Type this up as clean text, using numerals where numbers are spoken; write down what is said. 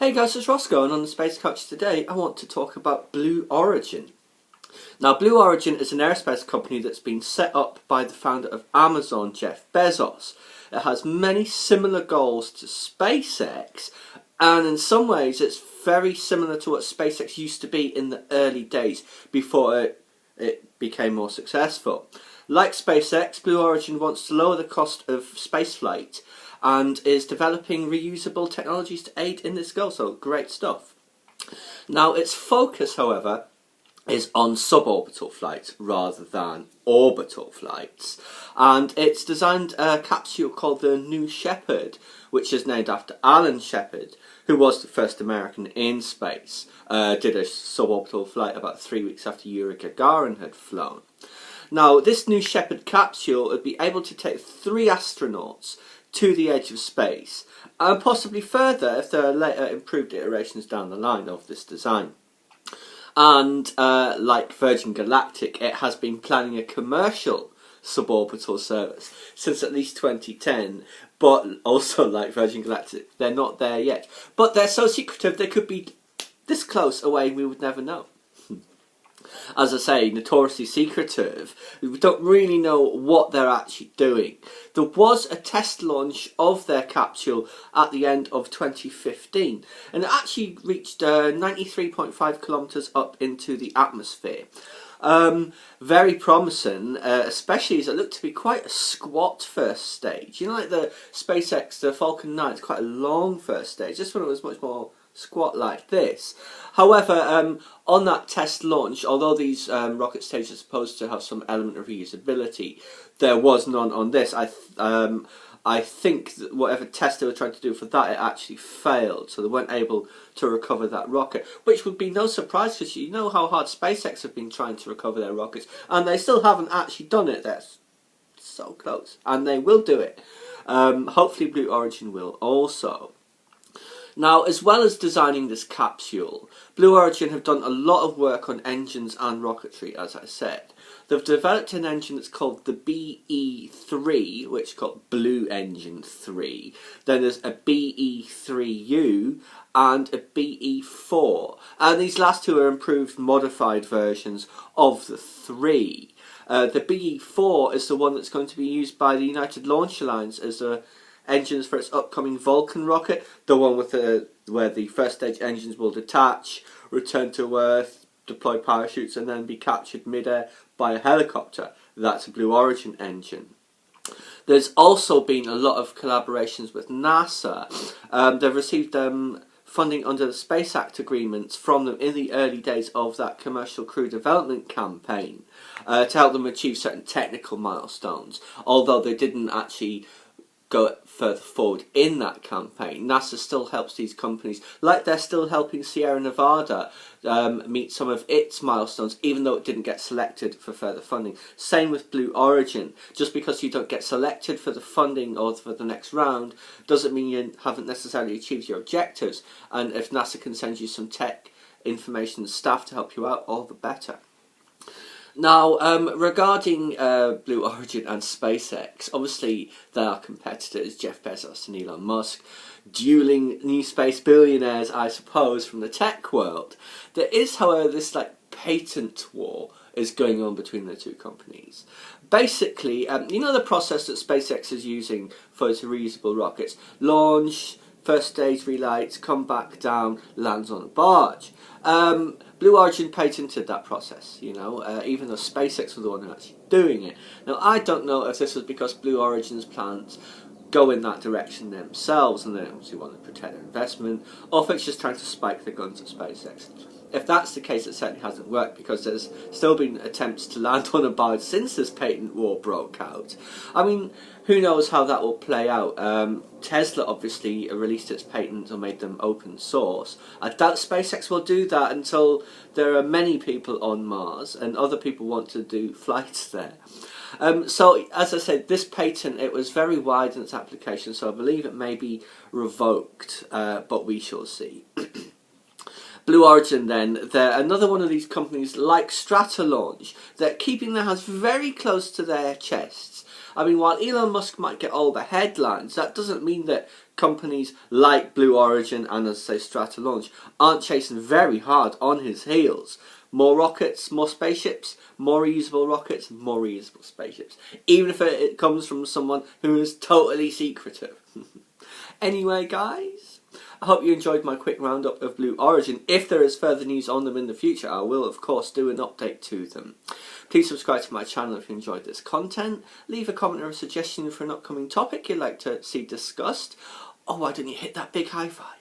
Hey guys, it's Roscoe, and on the Space Couch today I want to talk about Blue Origin. Now, Blue Origin is an aerospace company that's been set up by the founder of Amazon, Jeff Bezos. It has many similar goals to SpaceX, and in some ways it's very similar to what SpaceX used to be in the early days before it became more successful. Like SpaceX, Blue Origin wants to lower the cost of spaceflight and is developing reusable technologies to aid in this goal, so great stuff. Now, its focus, however, is on suborbital flights rather than orbital flights, and it's designed a capsule called the New Shepard, which is named after Alan Shepard, who was the first American in space. Did a suborbital flight about 3 weeks after Yuri Gagarin had flown. Now, this New Shepard capsule would be able to take 3 astronauts to the edge of space, and possibly further if there are later improved iterations down the line of this design. And like Virgin Galactic, it has been planning a commercial suborbital service since at least 2010, but also like Virgin Galactic, they're not there yet. But they're so secretive they could be this close away we would never know. As I say, notoriously secretive. We don't really know what they're actually doing. There was a test launch of their capsule at the end of 2015, and it actually reached 93.5 kilometres up into the atmosphere. Very promising, especially as it looked to be quite a squat first stage. You know, like the SpaceX, the Falcon 9, it's quite a long first stage. This one was much more squat like this. However, on that test launch, although these rocket stages are supposed to have some element of reusability, there was none on this. I think that whatever test they were trying to do for that, it actually failed, so they weren't able to recover that rocket, which would be no surprise because you know how hard SpaceX have been trying to recover their rockets, and they still haven't actually done it. They're so close, and they will do it. Hopefully Blue Origin will also. Now, as well as designing this capsule, Blue Origin have done a lot of work on engines and rocketry, as I said. They've developed an engine that's called the BE3, which is called Blue Engine 3. Then there's a BE3U and a BE4. And these last two are improved, modified versions of the 3. The BE4 is the one that's going to be used by the United Launch Alliance as a engines for its upcoming Vulcan rocket, the one with where the first stage engines will detach, return to Earth, deploy parachutes, and then be captured mid-air by a helicopter. That's a Blue Origin engine. There's also been a lot of collaborations with NASA. They've received funding under the Space Act agreements from them in the early days of that commercial crew development campaign to help them achieve certain technical milestones, although they didn't actually go further forward in that campaign. NASA still helps these companies, like they're still helping Sierra Nevada meet some of its milestones, even though it didn't get selected for further funding. Same with Blue Origin. Just because you don't get selected for the funding or for the next round doesn't mean you haven't necessarily achieved your objectives, and if NASA can send you some tech information and staff to help you out, all the better. Now, regarding Blue Origin and SpaceX, obviously they are competitors, Jeff Bezos and Elon Musk, dueling new space billionaires, I suppose, from the tech world. There is, however, this patent war is going on between the two companies. Basically, you know the process that SpaceX is using for its reusable rockets? Launch, first stage relights, come back down, lands on a barge. Blue Origin patented that process, you know, even though SpaceX was the one who actually doing it. Now, I don't know if this was because Blue Origin's plans go in that direction themselves and they obviously want to protect their investment, or if it's just trying to spike the guns at SpaceX. If that's the case, it certainly hasn't worked, because there's still been attempts to land on a barge since this patent war broke out. I mean, who knows how that will play out. Tesla obviously released its patents or made them open source. I doubt SpaceX will do that until there are many people on Mars and other people want to do flights there. So, as I said, this patent, it was very wide in its application, so I believe it may be revoked, but we shall see. Blue Origin then, they're another one of these companies like Stratolaunch. They're keeping their hands very close to their chests. I mean, while Elon Musk might get all the headlines, that doesn't mean that companies like Blue Origin and, as I say, Strata Launch aren't chasing very hard on his heels. More rockets, more spaceships, more reusable rockets, more reusable spaceships. Even if it comes from someone who is totally secretive. Anyway, guys, I hope you enjoyed my quick roundup of Blue Origin. If there is further news on them in the future, I will, of course, do an update to them. Please subscribe to my channel if you enjoyed this content. Leave a comment or a suggestion for an upcoming topic you'd like to see discussed. Oh, why don't you hit that big high five?